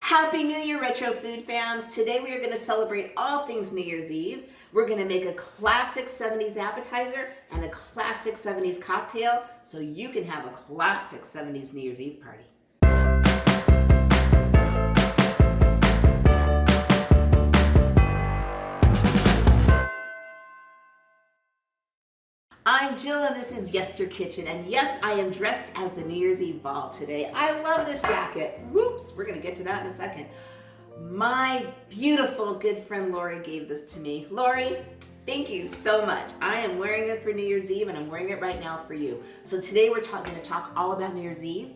Happy New Year, retro food fans. Today we are going to celebrate all things New Year's Eve. We're going to make a classic 70s appetizer and a classic 70s cocktail so you can have a classic 70s New Year's Eve party. I'm Jill and this is YesterKitchen, and yes, I am dressed as the New Year's Eve ball today. I love this jacket. Whoops, we're gonna get to that in a second. My beautiful good friend Lori gave this to me. Lori, thank you so much. I am wearing it for New Year's Eve and I'm wearing it right now for you. So today we're gonna talk all about New Year's Eve.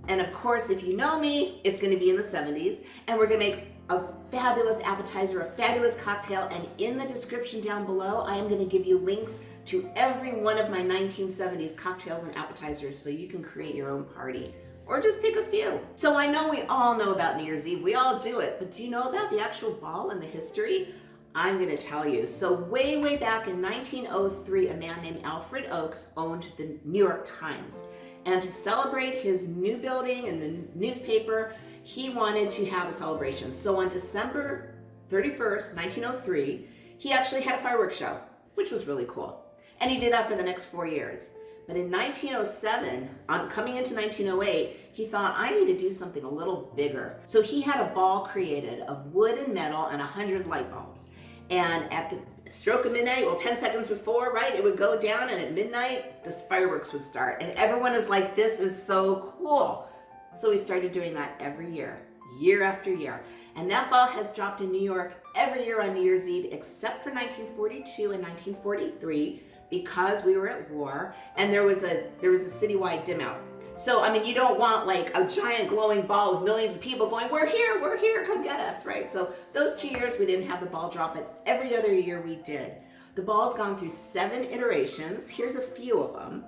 And of course, if you know me, it's gonna be in the 70s, and we're gonna make a fabulous appetizer, a fabulous cocktail, and in the description down below, I am gonna give you links to every one of my 1970s cocktails and appetizers so you can create your own party or just pick a few. So I know we all know about New Year's Eve, we all do it, but do you know about the actual ball and the history? I'm gonna tell you. So way back in 1903, a man named Alfred Oakes owned the New York Times. And to celebrate his new building and the newspaper, he wanted to have a celebration. So on December 31st, 1903, he actually had a fireworks show, which was really cool. And he did that for the next 4 years. But in 1907, coming into 1908, he thought, I need to do something a little bigger. So he had a ball created of wood and metal and 100 light bulbs. And at the stroke of midnight, well, 10 seconds before, right, it would go down, and at midnight, the fireworks would start. And everyone is like, this is so cool. So he started doing that every year, year after year. And that ball has dropped in New York every year on New Year's Eve, except for 1942 and 1943, because we were at war and there was a citywide dim out. So, I mean, you don't want like a giant glowing ball with millions of people going, we're here, come get us, right? So those 2 years we didn't have the ball drop, but every other year we did. The ball's gone through 7 iterations. Here's a few of them.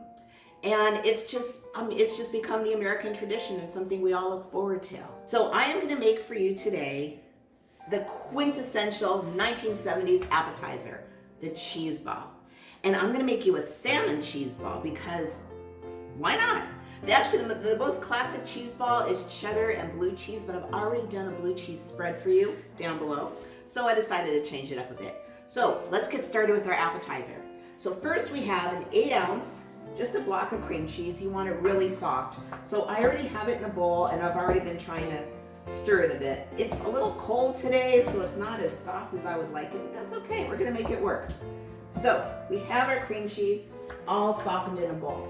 And it's just become the American tradition and something we all look forward to. So I am gonna make for you today the quintessential 1970s appetizer, the cheese ball. And I'm gonna make you a salmon cheese ball because why not? Actually, the most classic cheese ball is cheddar and blue cheese, but I've already done a blue cheese spread for you down below. So I decided to change it up a bit. So let's get started with our appetizer. So first we have an 8-ounce, just a block of cream cheese. You want it really soft. So I already have it in the bowl and I've already been trying to stir it a bit. It's a little cold today, so it's not as soft as I would like it, but that's okay. We're gonna make it work. So we have our cream cheese all softened in a bowl.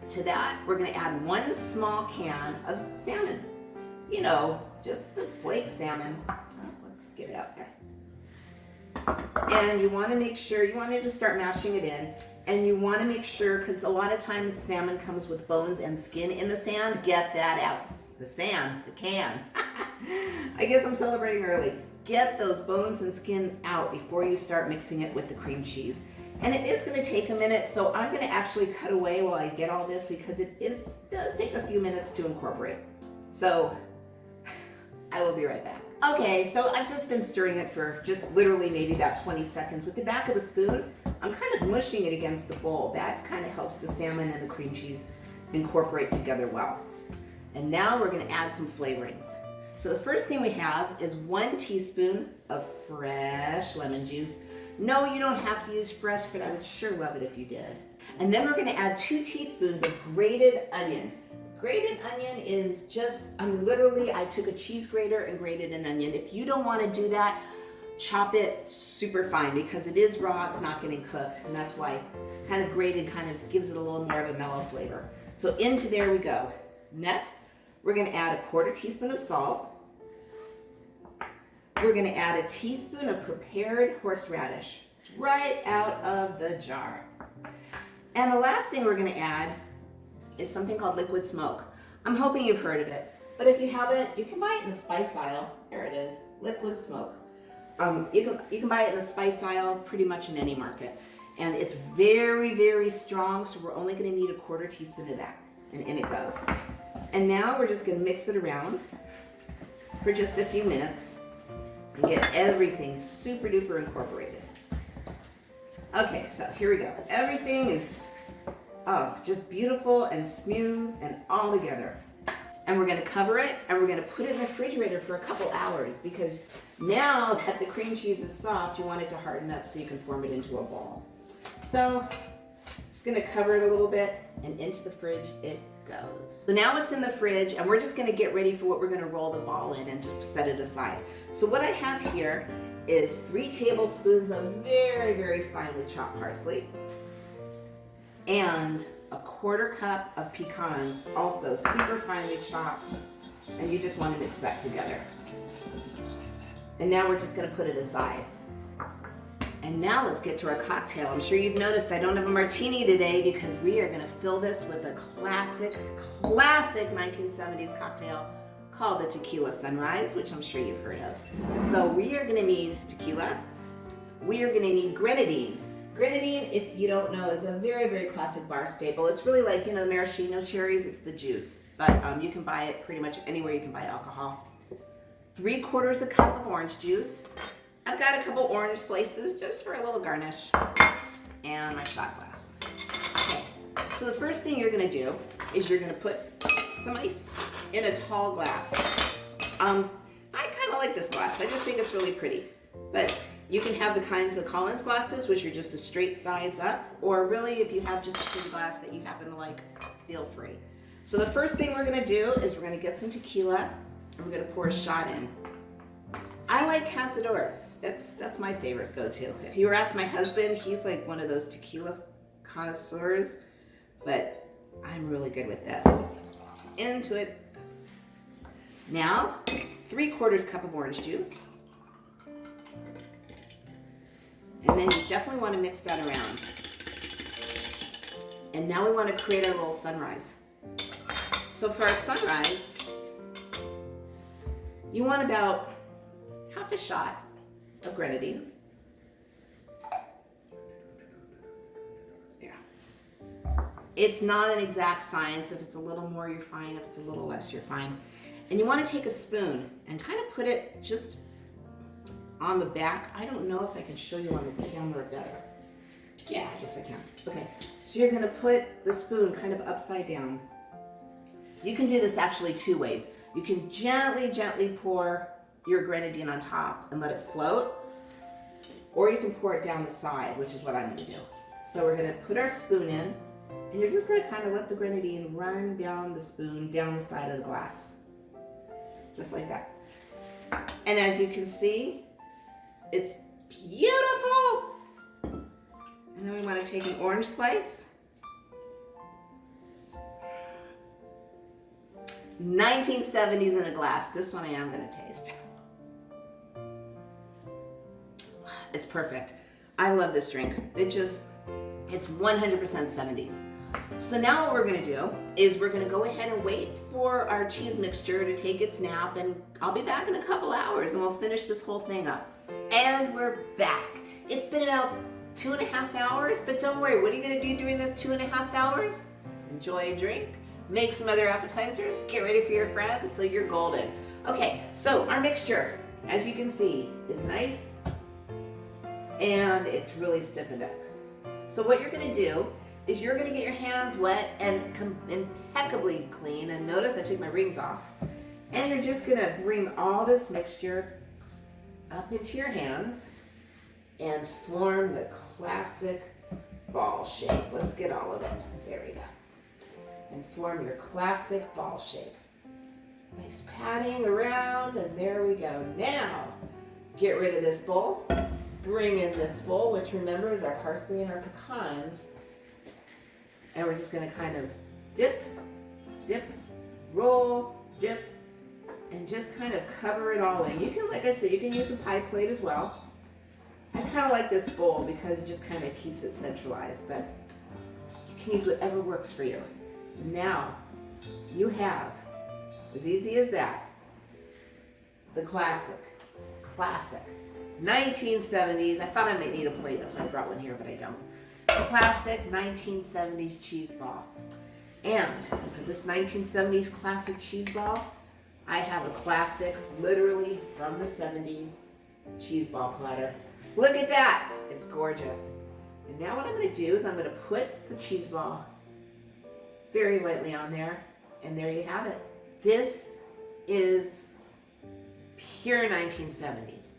To that, we're gonna add 1 small can of salmon. You know, just the flake salmon. Oh, let's get it out there. And you wanna make sure, you wanna just start mashing it in. And you wanna make sure, because a lot of times salmon comes with bones and skin in the sand, get that out. The sand, the can. I guess I'm celebrating early. Get those bones and skin out before you start mixing it with the cream cheese. And it is gonna take a minute, so I'm gonna actually cut away while I get all this because it does take a few minutes to incorporate. So I will be right back. Okay, so I've just been stirring it for just literally maybe about 20 seconds. With the back of the spoon, I'm kind of mushing it against the bowl. That kind of helps the salmon and the cream cheese incorporate together well. And now we're gonna add some flavorings. So the first thing we have is 1 teaspoon of fresh lemon juice. No, you don't have to use fresh, but I would sure love it if you did. And then we're gonna add 2 teaspoons of grated onion. Grated onion is just, I mean, literally, I took a cheese grater and grated an onion. If you don't wanna do that, chop it super fine because it is raw, it's not getting cooked, and that's why kind of grated kind of gives it a little more of a mellow flavor. So into there we go. Next, we're gonna add 1/4 teaspoon of salt. We're gonna add 1 teaspoon of prepared horseradish right out of the jar. And the last thing we're gonna add is something called liquid smoke. I'm hoping you've heard of it, but if you haven't, you can buy it in the spice aisle. There it is, liquid smoke. You can buy it in the spice aisle pretty much in any market. And it's very strong, so we're only gonna need 1/4 teaspoon of that, and in it goes. And now we're just gonna mix it around for just a few minutes and get everything super duper incorporated. Okay, so here we go. Everything is just beautiful and smooth and all together. And we're gonna cover it and we're gonna put it in the refrigerator for a couple hours, because now that the cream cheese is soft, you want it to harden up so you can form it into a ball. So just gonna cover it a little bit and into the fridge it goes. So now it's in the fridge and we're just gonna get ready for what we're gonna roll the ball in and just set it aside. So what I have here is 3 tablespoons of very, very finely chopped parsley and a 1/4 cup of pecans, also super finely chopped, and you just want to mix that together. And now we're just going to put it aside. And now let's get to our cocktail. I'm sure you've noticed I don't have a martini today because we are going to fill this with a classic 1970s cocktail called the Tequila Sunrise, which I'm sure you've heard of. So we are going to need tequila. We are going to need grenadine. Grenadine, if you don't know, is a very, very classic bar staple. It's really like, you know, the maraschino cherries, it's the juice. But you can buy it pretty much anywhere you can buy alcohol. 3/4 cup of orange juice. I've got a couple orange slices just for a little garnish. And my shot glass. Okay, so the first thing you're gonna do is you're gonna put some ice in a tall glass. I kind of like this glass. I just think it's really pretty. But you can have the Collins glasses, which are just the straight sides up, or really if you have just a pretty glass that you happen to like, feel free. So the first thing we're gonna do is we're gonna get some tequila and we're gonna pour a shot in. I like Cazadores. That's my favorite go-to. If you were asked my husband, he's like one of those tequila connoisseurs, but I'm really good with this. Into it goes. Now, 3/4 cup of orange juice. And then you definitely want to mix that around. And now we want to create our little sunrise. So for our sunrise, you want about half a shot of grenadine. There. It's not an exact science. If it's a little more, you're fine. If it's a little less, you're fine. And you want to take a spoon and kind of put it just on the back. I don't know if I can show you on the camera better. Yeah, I guess I can. Okay, so you're gonna put the spoon kind of upside down. You can do this actually 2 ways. You can gently pour your grenadine on top and let it float, or you can pour it down the side, which is what I'm gonna do. So we're gonna put our spoon in, and you're just gonna kind of let the grenadine run down the spoon, down the side of the glass. Just like that. And as you can see, it's beautiful. And then we want to take an orange slice. 1970s in a glass. This one I am going to taste. It's perfect. I love this drink. It's 100% 70s. So now what we're going to do is we're going to go ahead and wait for our cheese mixture to take its nap, and I'll be back in a couple hours and we'll finish this whole thing up. And we're back. It's been about 2.5 hours, but don't worry, what are you gonna do during those 2.5 hours? Enjoy a drink, make some other appetizers, get ready for your friends, so you're golden. Okay, so our mixture, as you can see, is nice and it's really stiffened up. So what you're gonna do is you're gonna get your hands wet and impeccably clean, and notice I took my rings off, and you're just gonna bring all this mixture up into your hands and form the classic ball shape. Let's get all of it. There we go. And form your classic ball shape. Nice patting around, and there we go. Now, get rid of this bowl. Bring in this bowl, which remember is our parsley and our pecans. And we're just gonna kind of dip, roll, dip, and just kind of cover it all in. You can, like I said, you can use a pie plate as well. I kind of like this bowl because it just kind of keeps it centralized, but you can use whatever works for you. Now, you have, as easy as that, the classic 1970s. I thought I might need a plate, that's why I brought one here, but I don't. Classic 1970s cheese ball. And for this 1970s classic cheese ball, I have a classic, literally from the 70s, cheese ball platter. Look at that, it's gorgeous. And now what I'm gonna do is I'm gonna put the cheese ball very lightly on there, and there you have it. This is pure 1970s.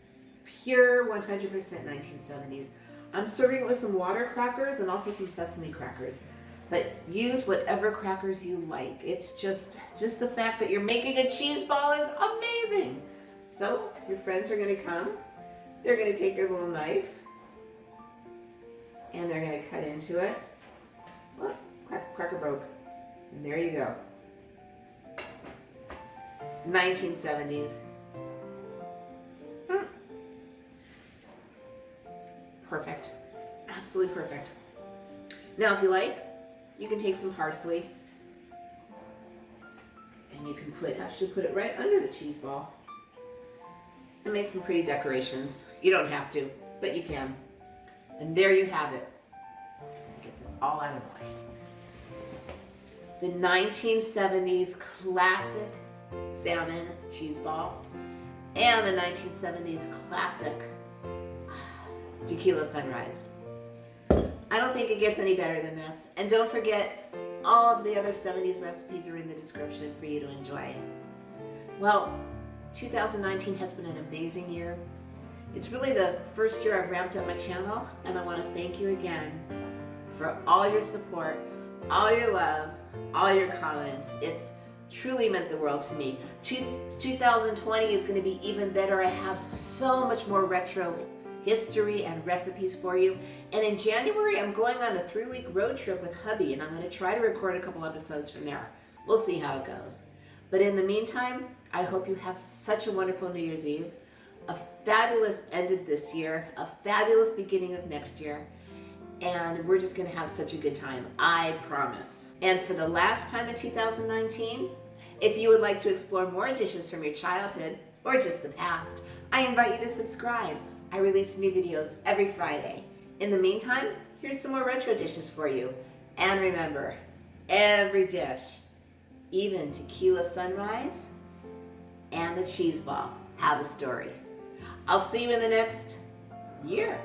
Pure 100% 1970s. I'm serving it with some water crackers and also some sesame crackers. But use whatever crackers you like. It's just the fact that you're making a cheese ball is amazing. So your friends are gonna come. They're gonna take their little knife and they're gonna cut into it. Look, cracker broke. And there you go. 1970s. Perfect. Absolutely perfect. Now if you like, you can take some parsley and you can actually put it right under the cheese ball and make some pretty decorations. You don't have to, but you can. And there you have it. Get this all out of the way. The 1970s classic salmon cheese ball and the 1970s classic Tequila Sunrise. I don't think it gets any better than this. And don't forget, all of the other 70s recipes are in the description for you to enjoy. Well, 2019 has been an amazing year. It's really the first year I've ramped up my channel, and I want to thank you again for all your support, all your love, all your comments. It's truly meant the world to me. 2020 is going to be even better. I have so much more retro history and recipes for you. And in January, I'm going on a 3-week road trip with hubby, and I'm going to try to record a couple episodes from there. We'll see how it goes. But in the meantime, I hope you have such a wonderful New Year's Eve, a fabulous end of this year, a fabulous beginning of next year, and we're just going to have such a good time, I promise. And for the last time in 2019, if you would like to explore more dishes from your childhood or just the past, I invite you to subscribe. I release new videos every Friday. In the meantime, here's some more retro dishes for you. And remember, every dish, even Tequila Sunrise and the cheese ball, have a story. I'll see you in the next year.